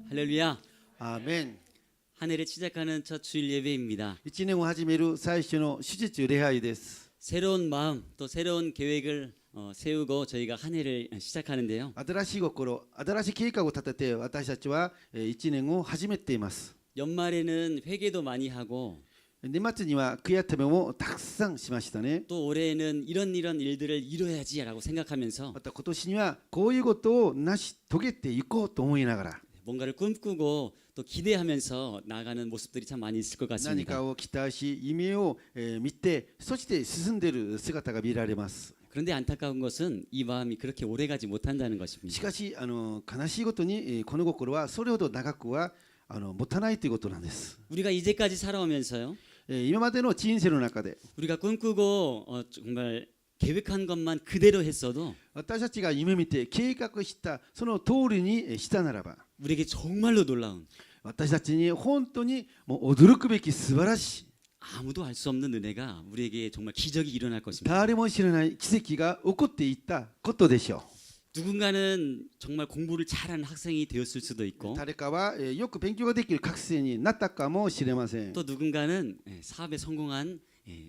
할렐루야. アーメン。 한 해를 시작하는 첫 주일 예배입니다. 1年を始める最初の手術礼拝です。 새로운 마음 또 새로운 계획을 세우고 저희가 한 해를 시작하는데요. 新しい心、新しい計画を立てて私たちは1年を始めています。 연말에는 회개도 많이 하고 年末には悔やためもたくさんしましたね。 또 올해에는 이런 일들을 이뤄야지라고 생각하면서 また今年にはこういうことを成し遂げていこうと思いながら 뭔가를 꿈꾸고 또 기대하면서 나가는 모습들이 참 많이 있을 것 何 같습니다. かを期待し夢を見てそして進んでいる姿が見られます。 그런데 안타까운 것은 이 마음이 그렇게 오래가지 못한다는 し 것입니다. かし悲しいことにこの心はそれほど長くは持たないということなんです。 우리가 이제까지 살아오면서요. 今までの人生の中で 우리가 꿈꾸고 정말 계획한 것만 그대로 했어도 私たちが夢見て計画したその通りにしたならば 우리에게 정말로 놀라운 私たちに本当にもう驚くべき素晴らしい 아무도 알 수 없는 은혜가 우리에게 정말 기적이 일어날 것입니다. 誰も知らない奇跡が起こっていったことでしょ 누군가는 정말 공부를 잘하는 학생이 되었을 수도 う。 있고 誰かはよく勉強ができる学生になったかもしれません。 또 누군가는 사업에 성공한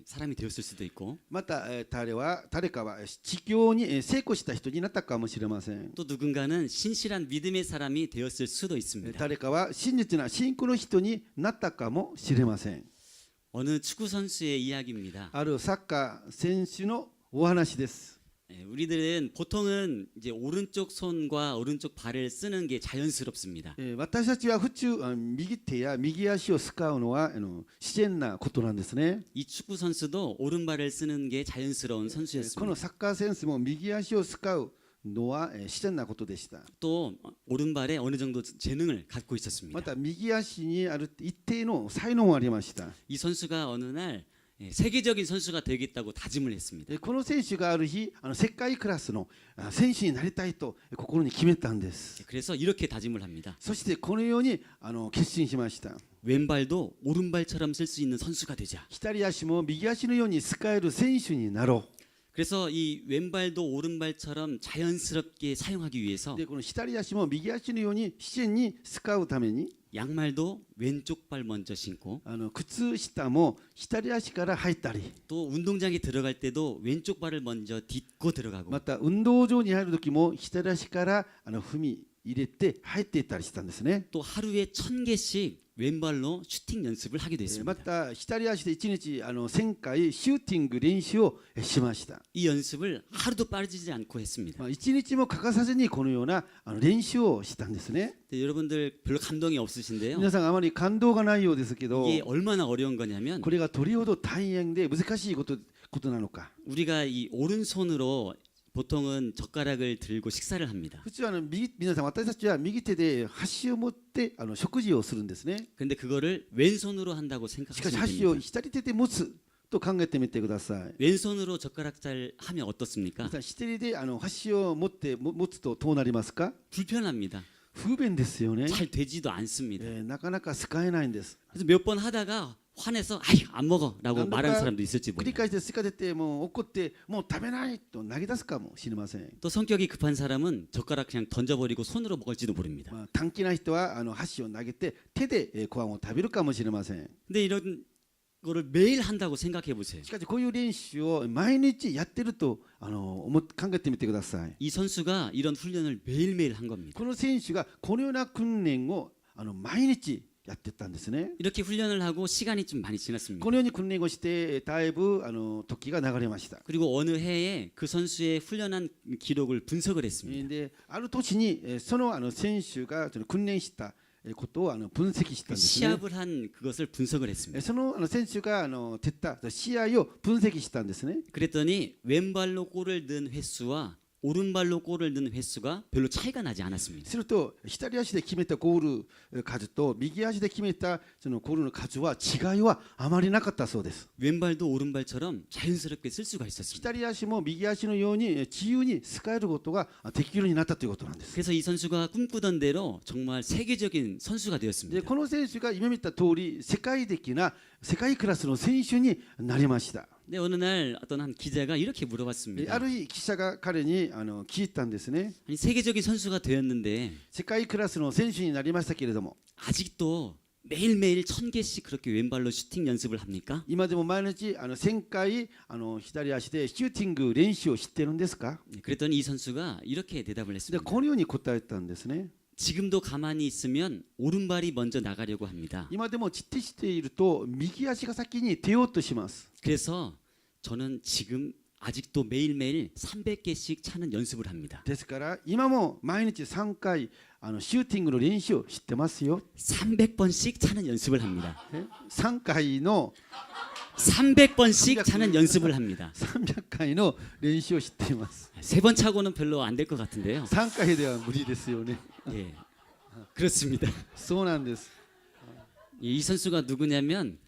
사람이 되었을 수도 있고 また誰かは治療に成功した人になったかもしれません。 또 누군가는 신실한 믿음의 사람이 되었을 수도 있습니다. 誰かは真実な信仰の人になったかもしれません。 어느 축구 선수의 이야기입니다. あるサッカー選手のお話です。 우리들은 보통은 이제 오른쪽 손과 오른쪽 발을 쓰는 게 자연스럽습니다. 私たちは普通右手や右足を使うのは自然なことなんですね。 이 축구 선수도 오른발을 쓰는 게 자연스러운 この 선수였습니다. サッカー選手も右足を使うのは自然なことでした。 또 오른발에 어느 정도 재능을 갖고 ま 있었습니다. た右足にある一定の才能もありました。 이 선수가 어느 날 세계적인 선수가 되겠다고 다짐을 했습니다. この選手がある日世界クラスの選手になりたいと心に決めたんです。 그래서 이렇게 다짐을 합니다. そしてこのように決心しました。 왼발도 오른발처럼 쓸 수 있는 선수가 되자. 左足も右足のように使える選手になろう。 그래서 이 왼발도 오른발처럼 자연스럽게 사용하기 위해서 でこの左足も右足のように自然に使うために 양말도 왼쪽 발 먼저 신고 靴下も左足から入ったり 또 운동장에 들어갈 때도 왼쪽 발을 먼저 딛고 들어가고 また運動場に入る時も左足から踏み入れて入っていったりしたんですね。 또 하루에 1000개씩 왼발로 슈팅 연습을 하게 ま 됐습니다. た左足で1日1000回シューティング練習をしました。 이 연습을 하루도 빠지지 않고 했습니다. 1日も欠かさずにこのような練習をしたんですね。 근데 여러분들 별로 감동이 없으신데요. 皆さんあまり感動がないようですけど 이게 얼마나 어려운 거냐면 これがどれほど大変で難しいことなのか。 우리가 이 오른손으로 보통은 젓가락을 들고 식사를 합니다. 普通皆さん私たちは右手で箸を持って食事をするんですね。 그런데 그거를 왼손으로 한다고 しかし 생각하시면 箸を 됩니다. 左手で持つと考えてみてください。 왼손으로 젓가락질 하면 어떻습니까? 皆さん左で箸を持つとどうなりますか？ 불편합니다. 不便ですよね。 잘 되지도 않습니다. なかなか使えないんです。 그래서 몇 번 하다가 화내서 아이 안 먹어라고 말하는 사람도 있을지 繰り 모릅니다. 返して疲れてもう怒ってもう食べないと投げ出すかもしれません。 또 성격이 급한 사람은 젓가락 그냥 던져버리고 손으로 먹을지도 모릅니다. 短気な人は箸を投げて手でご飯を食べるかもしれません。 근데 이런 거를 매일 한다고 생각해 보세요. しかしこういう練習を毎日やってると考えてみてください。 이 선수가 이런 훈련을 매일매일 한 겁니다. この選手がこのような訓練を毎日やってたんですね。 이렇게 훈련을 하고 시간이 좀 많이 지났습니다. このように訓練をしてだいぶ時が流れました。 그리고 어느 해에 그 선수의 훈련한 기록을 분석을 했습니다. である年にその選手が訓練したことを分析したんですね。 시합을 한 그것을 분석을 했습니다. その選手が蹴った試合を分析したんですね。 그랬더니 왼발로 골을 넣은 횟수와 오른발로 골을 넣은 횟수가 별로 차이가 나지 않았습니다. すると左足で決めたゴール数と右足で決めたそのゴールの数は違いはあまりなかったそうです。 왼발도 오른발처럼 자연스럽게 쓸 수가 있었습니다. 左足も右足のように自由に使えることができるようになったということなんです。 그래서 이 선수가 꿈꾸던 대로 정말 세계적인 선수가 で 되었습니다. この選手が夢見た通り世界クラスの選手になりました。 근데 어느 날 어떤 한 기자가 이렇게 あ 물어봤습니다. る日記者が彼に聞いたんですね。 아니 세계적인 선수가 되었는데 世界クラスの選手になりましたけれども、 아직도 매일매일 1000개씩 그렇게 왼발로 슈팅 연습을 합니까? 今でも毎日1000回左足でシューティング練習を知ってるんですか？ 네, 그랬더니 이 선수가 이렇게 대답을 で 했습니다. このように答えたんですね。 지금도 가만히 있으면 오른발이 먼저 나가려고 합니다. 今でもじっとしていると右足が先に出ようとします。 그래서 저는 지금 아직도 매일매일 300개씩 차는 연습을 합니다. ですから今も毎日3回シューティングの練習を知ってますよ。 300번씩 차는 연습을 합니다. 3回の 300번씩 차는 연습을 합니다. 300回の練習を知っています。 3번 차고는 별로 안 될 것 같은데요. 3回では無理ですよね。 예, 그렇습니다. そうなんです。 이 선수가 누구냐면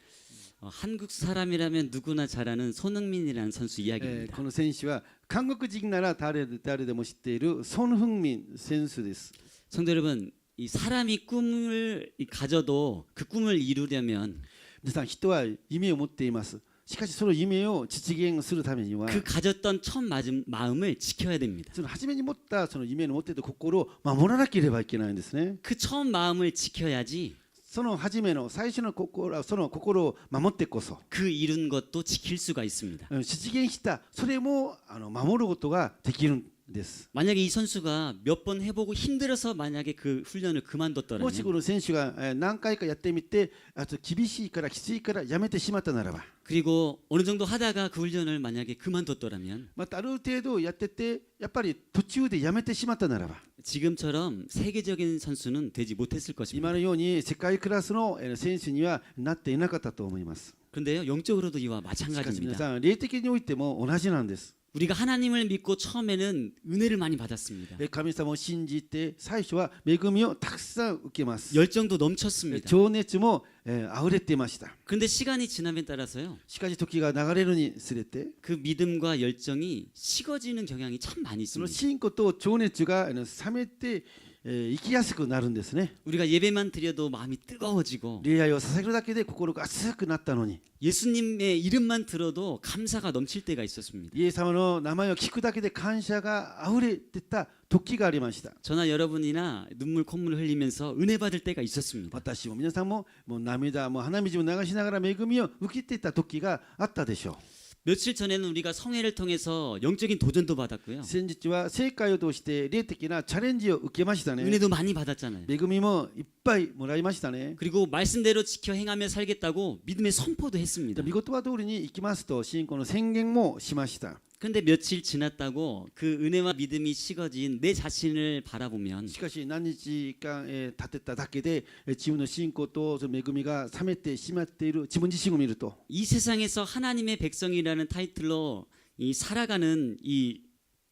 한국 사람이라면 누구나 잘 아는 손흥민이라는 선수 이야기입니다. この選手は韓国人なら誰でも知っているソン・フンミン選手です。 성도 여러분, 이 사람이 꿈을 가져도 그 꿈을 이루려면 皆さん人は夢を持っています。しかしその夢を実現するためには 그 가졌던 첫 마음을 지켜야 됩니다. その初めに持ったその夢の持っている心を守らなければいけないんですね。 그 처음 마음을 지켜야지 その初めの最初の心、その心を守ってこそ 그 이룬 것도 지킬 수가 있습니다. 実現したそれも守ることができるんです。 만약에 이 선수가 몇 번 해보고 힘들어서 만약에 그 훈련을 もし 그만뒀더라면 この選手が何回かやってみてあと厳しいからきついからやめてしまったならば 그리고 어느 정도 하다가 그 훈련을 만약에 그만뒀더라면 またある程度やっててやっぱり途中でやめてしまったならば 지금처럼 세계적인 선수는 되지 못했을 今 것입니다. のように世界クラスの選手にはなっていなかったと思います。 그런데요, 영적으로도 이와 しかし皆 마찬가지입니다. さん霊的においても同じなんです。 우리가 하나님을 믿고 처음에는 은혜를 많이 받았습니다. 神様を信じて最初は恵みをたくさん受けます。 열정도 넘쳤습니다. 情熱も溢れていました。 그런데 시간이 지남에 따라서요, しかし時が流れるにつれて 그 믿음과 열정이 식어지는 경향이 참 많이 その 있습니다. 信仰と情熱が冷めて生きやすくなるんですね。 우리가 예배만 드려도 마음이 뜨거워지고 礼拝を捧げるだけで心が熱くなったのに 예수님의 이름만 들어도 감사가 넘칠 때가 있었습니다. イエス様の名前を聞くだけで感謝が溢れてた時がありました。 저나 여러분이나 눈물 콧물 흘리면서 은혜 받을 때가 있었습니다. 私も皆さんも涙も鼻水を流しながら恵みを受けていた時があったでしょう。 며칠 전에는 우리가 성회를 통해서 영적인 도전도 받았고요. 先日は聖会を通して霊的なチャレンジを受けましたね。 은혜도 많이 받았잖아요. 恵みもいっぱいもらいましたね。 그리고 말씀대로 지켜 행하며 살겠다고 믿음의 선포도 御 했습니다. 言葉通りに行きますと信仰の宣言もしました。 근데 며칠 지났다고 그 은혜와 믿음이 식어진 내 자신을 바라보면 しかし何日間経てただけで自分の信仰とその恵みが冷めてしまっている自分自身を見ると 이 세상에서 하나님의 백성이라는 타이틀로 이 살아가는 이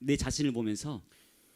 내 자신을 보면서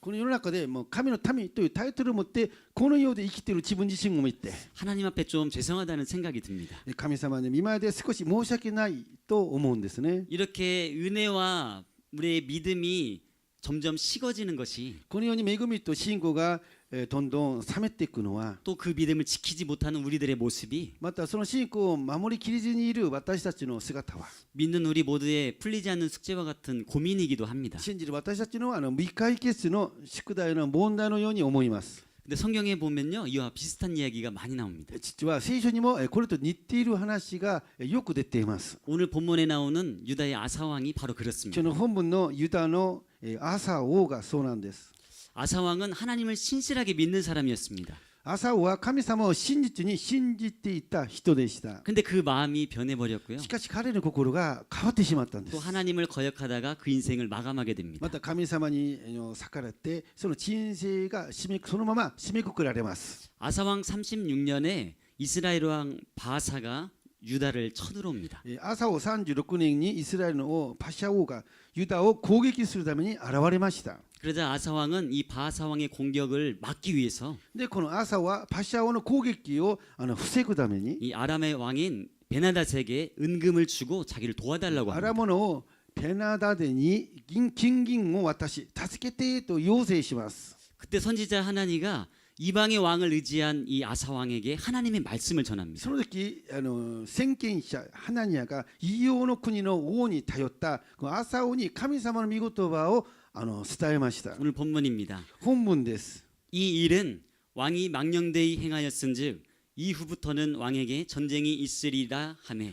この世の中でもう神の民というタイトルを持ってこの世で生きている自分自身を見て 하나님 앞에 좀 죄송하다는 생각이 듭니다. 神様の見前で少し申し訳ないと思うんですね。 이렇게 은혜와 우리의 믿음이 점점 식어지는 것이 このように恵みと信仰がどんどん冷めていくのは 또 그 믿음을 지키지 못하는 우리들의 모습이 またその信仰を守りきれずにいる私たちの姿は 믿는 우리 모두의 풀리지 않는 숙제와 같은 고민이기도 합니다. 信じる私たちの未解決の宿題の問題のように思います。 근데 성경에 보면요, 이와 비슷한 이야기가 많이 나옵니다. 実は聖書にもこれと似ている話がよく出ています。 오늘 본문에 나오는 유다의 아사 왕이 바로 그렇습니다. 今日の本文のユダのアサ王がそうなんです。 아사 왕은 하나님을 신실하게 믿는 사람이었습니다. アサ王は神様を真実に信じていた人でした。 근데 그 마음이 변해버렸고요. しかし彼の心が変わってしまったんで 또 す。 하나님을 거역하다가 그 인생을 마감하게 됩니다. また神様に逆らってその人生がそのまま締めくくられます。 아사 왕 36년에 이스라엘 왕 바사가 유다를 쳐들어옵니다. アサ王36年にイスラエルの王パシャ王がユダを攻撃するために現れました。 그러자 아사 왕은 이 바사 왕의 공격을 막기 위해서 でこのアサはパシャ王の攻撃を防ぐために 이 아람의 왕인 베나닷에게 은금을 주고 자기를 도와달라고 アラ 합니다. モノをペナダデに金銀を渡し助けてと要請します。 그때 선지자 하나니가 이방의 왕을 의지한 이 아사 왕에게 하나님의 말씀을 전합니다. その時先見者ハナニアが異様の国の王に頼ったこのアサ王に神様の御言葉を伝えました。 오늘 본문입니다. 本文です。 이 일은 왕이 망령되이 행하였은즉 이후부터는 왕에게 전쟁이 있으리라 하매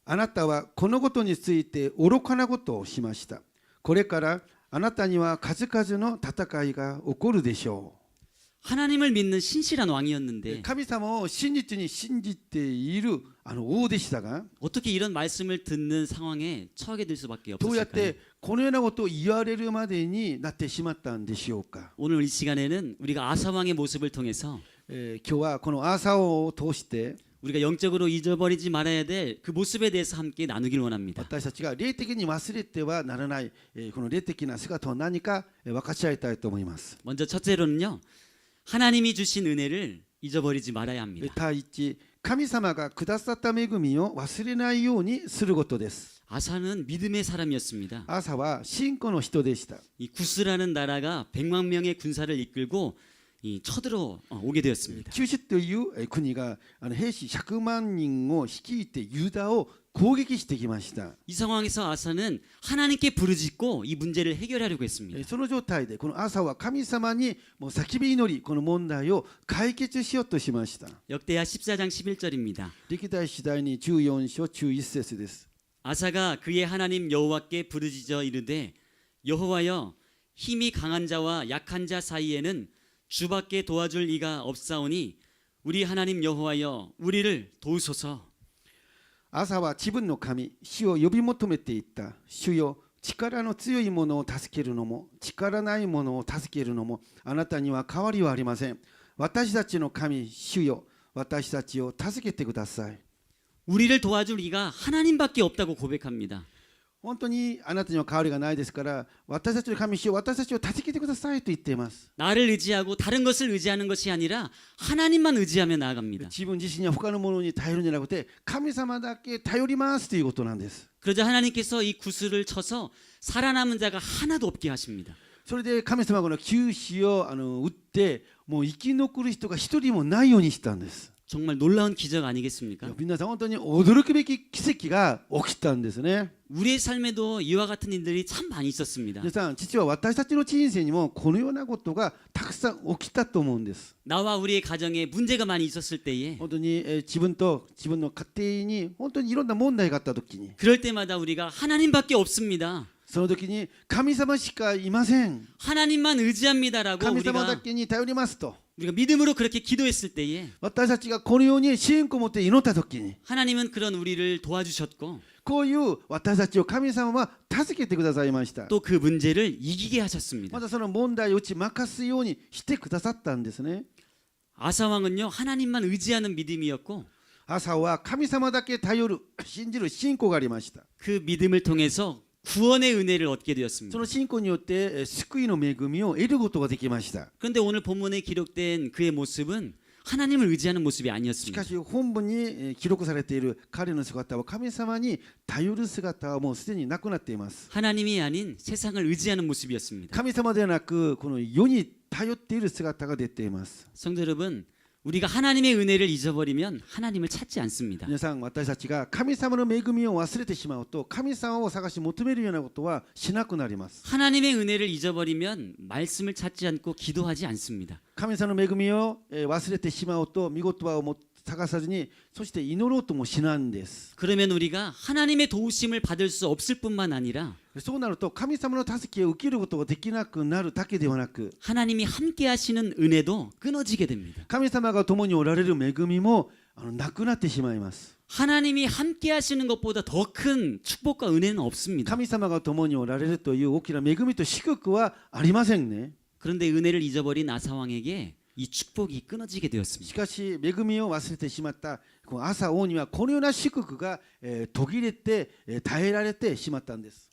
あなたはこのことについて愚かなことをしました。これからあなたには数々の戦いが起こるでしょ 하나님을 믿는 신실한 う。 왕이었는데 神様を真実に信じている王でしたが、 어떻게 이런 말씀을 듣는 상황에 처하게 될 수밖에 どうやっ 없었을까요? てこのようなことを言われるまでになってしまったんでしょうか。 오늘 이 시간에는 우리가 아사 왕의 모습을 통해서 今日はこのアーサ王を通して 우리가 영적으로 잊어버리지 말아야 될 그 모습에 대해서 함께 나누길 원합니다. 私たちが霊的に忘れてはならないこの霊的な姿は何か分かち合いたいと思います。 먼저 첫째로는요. 하나님이 주신 은혜를 잊어버리지 말아야 합니다. 第一、神様がくださった恵みを忘れないようにすることです。 아사는 믿음의 사람이었습니다. アーサは信仰の人でした。 이 구스라는 나라가 100만 명의 군사를 이끌고 이 쳐들어 오게 되었습니다. キュシュという国が兵士100万人を率いてユダを攻撃してきました。 이 상황에서 아사는 하나님께 부르짖고 이 문제를 해결하려고 했습니다. その状態でこのアーサは神様にもう叫び祈りこの問題を解決しようとしました。 역대하 14장 11절입니다. 歴代史第に14章中1節です。 아사가 그의 하나님 여호와께 부르짖어 이르되 여호와여 힘이 강한 자와 약한 자 사이에는 주밖에 도와줄 이가 없사오니 우리 하나님 여호와여 우리를 도우소서. アーサは自分の神主を呼び求めていった。主よ、力の強い者を助けるのも力ない者を助けるのもあなたには変わりはありません。私たちの神主よ、私たちを助けてください。 우리를 도와줄 이가 하나님밖에 없다고 고백합니다. 本当にあなたには変わりがないですから私たちの神主よ、私たちを助けてくださいと言っています。 나를 의지하고 다른 것을 의지하는 것이 아니라 하나님만 의지하며 나아갑니다. 自分自身や他のものに頼るんじゃなくて神様だけ頼りますということなんです。 그러자 하나님께서 이 구슬을 쳐서 살아남은 자가 하나도 없게 하십니다. それで神様がこの九死を打ってもう生き残る人が一人もないようにしたんです。 정말 놀라운 기적 아니겠습니까? 皆さん本当に驚くべき奇跡が起きたんですね。 우리의 삶에도 이와 같은 일들이 참 많이 있었습니다. 皆さん、実は私たちの人生にもこのようなことがたくさん起きたと思うんです。 나와 우리의 가정에 문제가 많이 있었을 때에 本当に自分と自分の家庭に本当にいろんな問題があった時に 그럴 때마다 우리가 하나님밖에 없습니다. その時に神様しかいません。 하나님만 의지합니다라고 神様だけに頼りますと 우리가 믿음으로 그렇게 기도했을 때에 私たちがこのように信仰を持って祈った時に 하나님은 그런 우리를 도와주셨고 こういう私たちを神様は助けてくださいました。 또 그 문제를 이기게 하셨습니다. またその問題を打ち負かすようにしてくださったんですね。 아사 왕은요 하나님만 의지하는 믿음이었고 アサは神様だけ頼る信じる信仰がありました。 그 믿음을 통해서 구원의 은혜를 얻게 되었습니다. その信仰によって救いの恵みを得ることができました。 그런데 오늘 본문에 기록된 그의 모습은 하나님을 의지하는 모습이 し 아니었습니다. かし本文に記録されている彼の姿は神様に頼る姿はもうすでになくなっています。 하나님이 아닌 세상을 의지하는 모습이었습니다. 神様ではなくこの世に頼っている姿が出ています。 성도 여러분, 우리가 하나님의 은혜를 잊어버리면 하나님을 찾지 않습니다. 皆さん、私たちが神様の恵みを忘れてしまうと神様を探し求めるようなことはしなくなります。 하나님의 은혜를 잊어버리면 말씀을 찾지 않고 기도하지 않습니다. 神様の恵みを忘れてしまうと御言葉を探さずにそして祈ろうともしないんです。 그러면 우리가 하나님의 도우심을 받을 수 없을 뿐만 아니라 そうなると神様の助けを受けることができなくなるだけではなく 하나님이 함께 하시는 은혜도 끊어지게 됩니다. 神様が共におられる恵みもなくなってしまいます。 하나님이 함께 하시는 것보다 더 큰 축복과 은혜는 없습니다. 神様が共におられるという大きな恵みと祝福はありませんね。 그런데 은혜를 잊어버린 아사 왕에게 이 축복이 끊어지게 し 되었습니다. かし恵みを忘れてしまったこのアサ王にはこのような祝福が途切れて耐えられてしまったんです。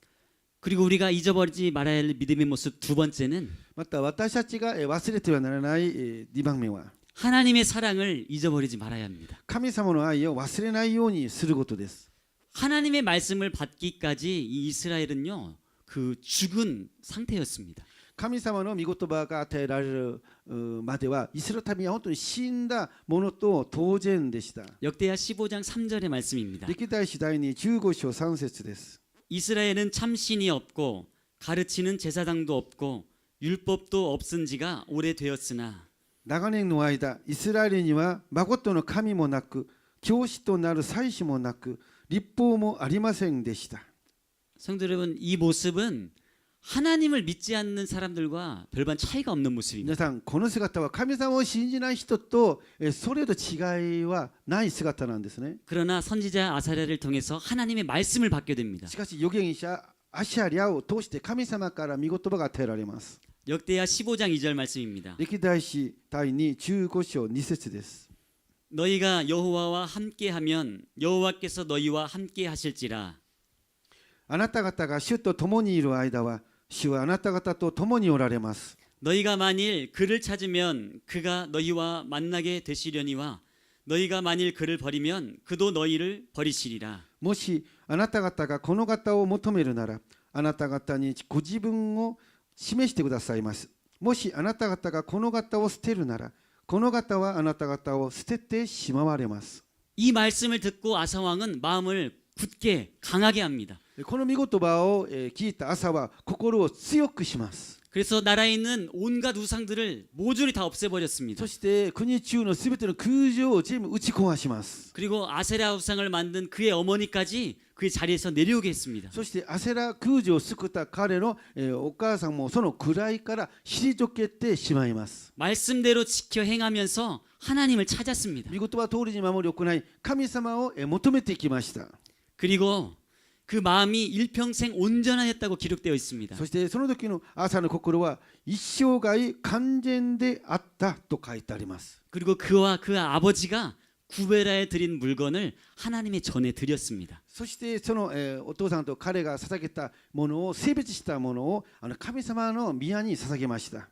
그리고 우리가 잊어버리지 말아야 할 믿음의 모습 두 번째는 また私たちが忘れてはならない2番目は 하나님의 사랑을 잊어버리지 말아야 합니다. 神様の愛を忘れないようにすることです。 하나님의 말씀을 받기까지 이 이스라엘은요 그 죽은 상태였습니다. 神様の御言葉が与えられるまではイスラエル民は本当に死んだものと当然でした。 역대하 15장 3절의 말씀입니다. 歴代史第に15章3節です。 이스라엘은 참신이 없고 가르치는 제사장도 없고 율법도 없은 지가 오래되었으나 長年の間イスラエルには誠の神もなく教師となる祭司もなく律法もありませんでした。 성도 여러분, 이 모습은 하나님을 믿지 않는 사람들과 별반 차이가 없는 皆 모습입니다. さんこの姿は神様を信じない人とそれと違いはない姿なんですね。 그러나 선지자 아사랴를 통해서 하나님의 말씀을 받게 됩니다. しかし預言者アシャリャを通して神様から御言葉が与えられます。 역대하 15장 2절 말씀입니다. 歴代史第に15章2節です。 너희가 여호와와 함께하면 여호와께서 너희와 함께 하실지라. あなた方が主と共にいる間は主はあなた方と共におられます。 너희가 만일 그를 찾으면 그가 너희와 만나게 되시려니와 너희가 만일 그를 버리면 그도 너희를 버리시리라. もしあなた方がこの方を求めるならあなた方にご自分を示してくださいます。もしあなた方がこの方を捨てるならこの方はあなた方を捨ててしまわれます。 이 말씀을 듣고 아사 왕은 마음을 굳게 강하게 합니다. この御言葉を聞いた朝は心を強くします。 그래서 나라에 있는 온갖 우상들을 모조리 다 없애버렸습니다. そして国中のすべての空城を全部打ち壊します。 그리고 아세라 우상을 만든 그의 어머니까지 그의 자리에서 내려오게 했습니다. そしてアセラ空城を救った彼のお母さんもその位から退けてしまいます。 말씀대로 지켜 행하면서 하나님을 찾았습니다. 御言葉通りに守り行い神様を求めてきました。 그리고 그 마음이 일평생 온전하였다고 기록되어 있습니다. そしてその時の朝の心は一生涯完全であったと書いてあります。 그리고 그와 그 아버지가 구베라에 드린 물건을 하나님의 전에 드렸습니다. そしてそのお父さんと彼が捧げたものを性別したものを神様の宮に捧げました。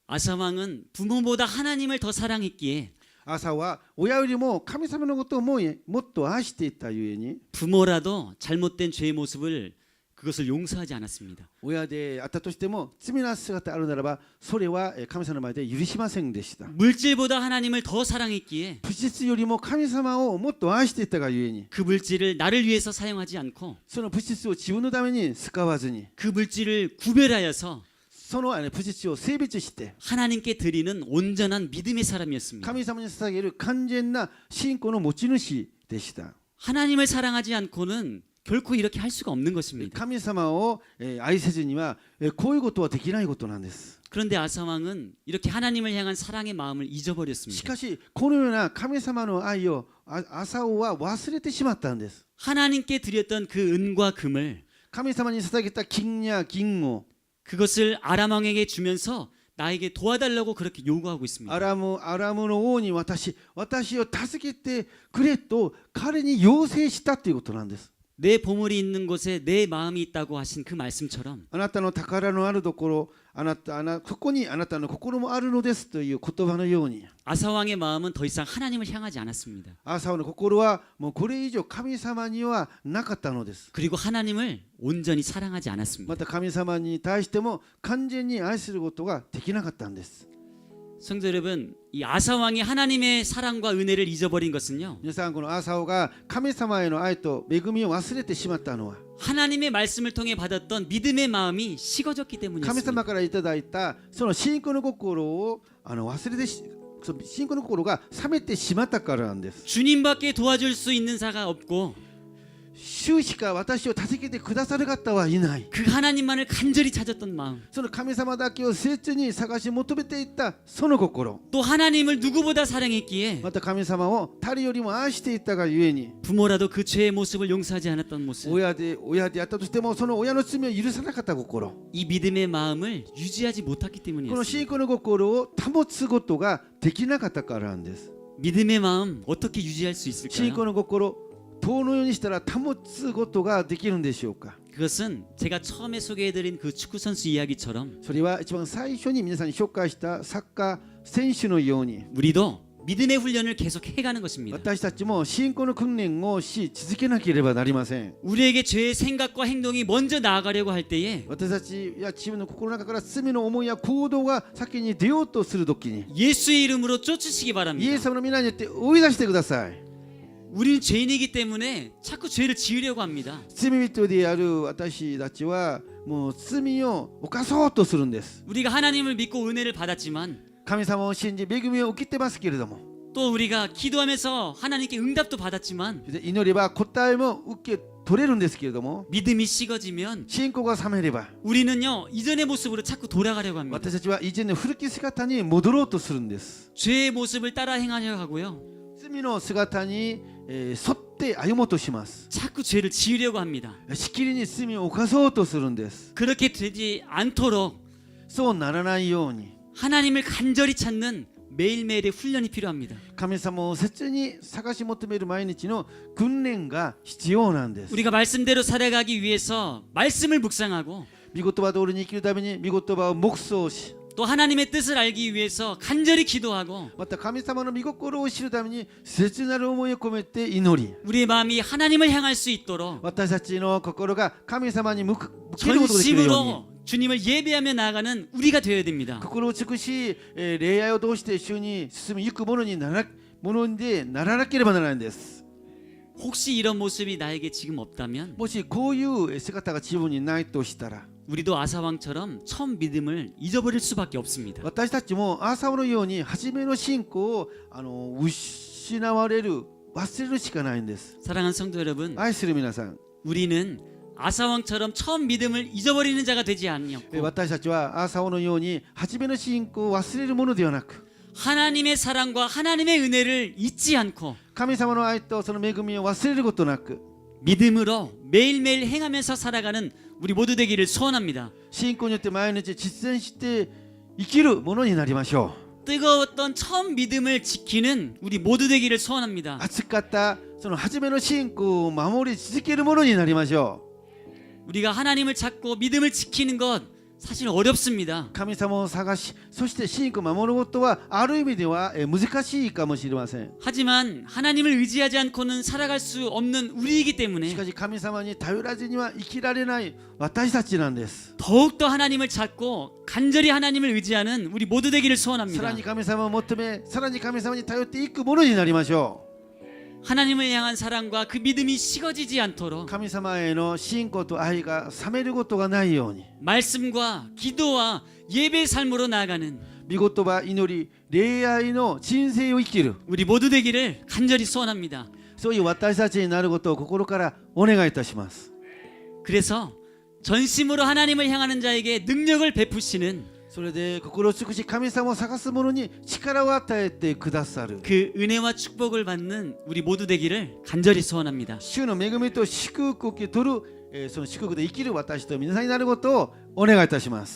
아사 왕은 부모보다 하나님을 더 사랑했기에 朝は親よりも神様のことをもっと愛していたゆえに 부모라도 잘못된 죄의 모습을 그것을 용서하지 않았습니다. 親であったとしても罪な姿あるならばそれは神様の前で許しませんでした。 물질보다 하나님을 더 사랑했기에 物質よりも神様をもっと愛していたがゆえに 그 물질을 나를 위해서 사용하지 않고 その物質を自分のために使わずに 그 물질을 구별하여서 その物質を性別して 하나님께 드리는 온전한 믿음의 사람이었습니다. 神様に捧げる完全な信仰の持ち主でした。 하나님을 사랑하지 않고는 결코 이렇게 할 수가 없는 것입니다. 神様を愛せずにはこういうことはできないことなんです。 그런데 아사 왕은 이렇게 하나님을 향한 사랑의 마음을 し 잊어버렸습니다. かしこのような神様の愛をアサオは忘れてしまったんです。 하나님께 드렸던 그 은과 금을 神様に捧げた金や銀を 그것을 아람 왕에게 주면서 나에게 도와달라고 그렇게 요구하고 있습니다. アラムの王に私を助けてくれと彼に要請したということなんです。 내 보물이 있는 곳에 내 마음이 있다고 하신 그 말씀처럼 あなたの宝のあるところここにあなたの心もあるのですという言葉のように 아사 왕의 마음은 더 이상 하나님을 향하지 않았습니다. アサオの心はもうこれ以上神様にはなかったのです。 그리고 하나님을 온전히 사랑하지 않았습니다. また神様に対しても完全に愛することができなかったんです。 성도 여러분, 이 아사 왕이 하나님의 사랑과 은혜를 잊어버린 것은요, 皆さんこのアサオが神様への愛と恵みを忘れてしまったのは 하나님의 말씀을 통해 받았던 믿음의 마음이 식어졌기 神 때문이었습니다. 様からいただいたその信仰の心を忘れてその信仰の心が冷めてしまったからなんです。 주님밖에 도와줄 수 있는 자가 없고 主しか私を助けてくださる方はいない。 그 하나님만을 간절히 찾았던 마음, その神様だけを切に探し求めていったその心、 또 하나님을 누구보다 사랑했기에 また神様を誰よりも愛していたがゆえに 부모라도 그 죄의 모습을 용서하지 않았던 모습, 親であったとしてもその親の罪を許さなかった心、 이 믿음의 마음을 유지하지 못했기 この 때문이었습니다. 信仰の心を保つことができなかったからなんです。 믿음의 마음 어떻게 유지할 수 信 있을까요? 仰の心どのようにしたら保つことができるんでしょうか。 그것은 제가 처음에 소개해드린 그 축구 선수 이야기처럼 それは一番最初に皆さんに紹介したサッカー選手のように 우리도 믿음의 훈련을 계속 해가는 것입니다. 私たちも信仰の訓練をし続けなければなりません。 우리에게 죄의 생각과 행동이 먼저 나아가려고 할 때에 私たちや自分の心の中から罪の思いや行動が先に出ようとするときに 예수의 이름으로 쫓으시기 イエ 바랍니다. ス様の皆によって追い出してください。 우리는 죄인이기 때문에 자꾸 죄를 지으려고 합니다. 罪人である私たちはもう罪を犯そうとするんです。 우리가 하나님을 믿고 은혜를 받았지만 神様を信じ恵みを受けてますけれども 또 우리가 기도하면서 하나님께 응답도 받았지만 祈れば答えも受け取れるんですけれども 믿음이 식어지면 信仰が冷めれば 우리는요 이전의 모습으로 자꾸 돌아가려고 합니다. 私たちは以前の古き姿に戻ろうとするんです。 죄의 모습을 따라 행하려고 하고요. 罪の姿に、沿って歩もうとします。 자꾸 죄를 지으려고 합니다. しきりに罪を犯そうとするんです。 그렇게 되지 않도록 そうならないように 하나님을 간절히 찾는 매일매일의 훈련이 필요합니다. 神様を切に探し求める毎日の訓練が必要なんです。 우리가 말씀대로 살아가기 위해서 말씀을 묵상하고 御言葉通りに生きるために御言葉を黙想し 또 하나님의 뜻을 알기 위해서 간절히 기도하고 また神様の御心を知るために切なる思いを込めて祈り 우리의 마음이 하나님을 향할 수 있도록 私たちの心が神様に向けることができるように 전심으로 주님을 예배하며 나아가는 우리가 되어야 됩니다. 心を尽くし、礼拝を通して主に進みゆくものにならなければならないんです。 혹시 이런 모습이 나에게 지금 없다면 もしこういう姿が自分にないとしたら 우리도 아사왕처럼 처음 믿음을 잊어버릴 수밖에 없습니다. 私たちもアーサーのように初めの信仰を失われる忘れるしかないんです。 사랑하는 성도 여러분, 愛する皆さん 우리는 아사왕처럼 처음 믿음을 잊어버리는 자가 되지 않냐고 私たちはアーサーのように初めの信仰を忘れるものではなく 하나님의 사랑과 하나님의 은혜를 잊지 않고 神様の愛とその恵みを忘れることなく 믿음으로 매일매일 행하면서 살아가는 우리 모두 되기를 소원합니다. 信仰によって毎日実践して生きるものになりましょう。 뜨거웠던 처음 믿음을 지키는 우리 모두 되기를 소원합니다. 熱かったその初めの信仰を守り続けるものになりましょ 우리가 하나님을 찾고 믿음을 지키는 것 사실 어렵습니다. う。神様を探しそして信仰を守ることはある意味では難しいかもしれません。 하지만 하나님을 의지하지 않고는 살아갈 수 없는 우리이기 し 때문에 かし神様に頼らずには生きられない私たちなんです。 더욱더 하나님을 찾고 간절히 하나님을 의지하는 우리 모두 되기를 さ 소원합니다. らに神様を求めさらに神様に頼っていくものになりましょ 하나님을 향한 사랑과 그 믿음이 식어지지 う。 않도록 神様への信仰と愛が冷めることがないように 말씀과 기도와 예배의 삶으로 나아가는 御言葉祈り礼拝の人生を生きる 우리 모두 되기를 간절히 소원합니다. そういう私たちになることを心からお願いいたします。 그래서 전심으로 하나님을 향하는 자에게 능력을 베푸시는 それで心を尽くし神様を探す者に力を与えてくださる 그 은혜와 축복을 받는 우리 모두 되기를 간절히 소원합니다. 主の恵みと祝福を受け取る、その祝福で生きる私と皆さんになることをお願いいたします。